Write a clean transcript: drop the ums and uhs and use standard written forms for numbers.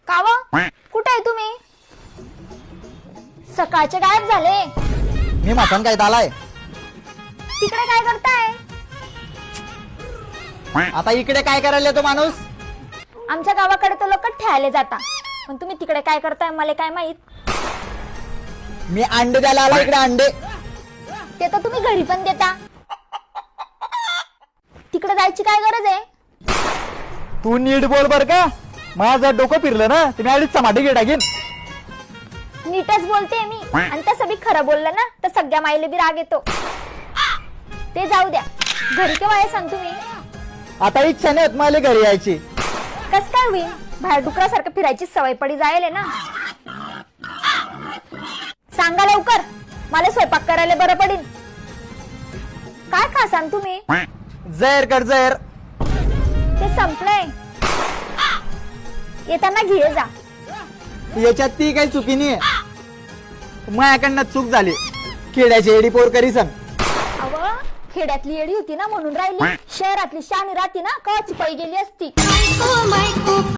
काव कुठे आहे तुम्ही? सकाळचे गायब झाले. मी मसन काय आलाय. तिकडे काय करताय? आता इकडे काय करायला तो माणूस? आमच्या गावाकडे तर लोक ठेवायला जाता, पण तुम्ही तिकडे काय करताय मला काय माहित. मी अंडे द्यायला आला इकडे. अंडे ते तर तुम्ही घरी पण देता. तिकडे जायची काय गरज आहे? तू नीट बोल बर का. माझं डोकं फिरलं ना तुम्ही आधीच समाधी घे टाकीन. नीटच बोलते मी, आणि तसं बी खरं बोललं ना तर सगळ्या मायले बी राग येतो. ते जाऊ द्या, घरी केव्हा आहे सांग तुम्ही? आता इच्छा नाही होत मला घरी यायची. कस काय होईल? बाहेर डुकरासारखं फिरायची सवय पडी जायले ना. सांगा लवकर, मला स्वयंपाक करायला बरं पडेल. काय खा सांग तुम्ही? जैर कर जैर. ते संपलंय. येताना घे जा. याच्यात ती काही चुकी नाही. माझ्याकडनं चूक झाली. खेड्याची एडी पोर करी सांग. अव खेड्यातली येडी होती ना म्हणून राहिली. शहरातली शानी राहती ना कवाची पै गेली असती.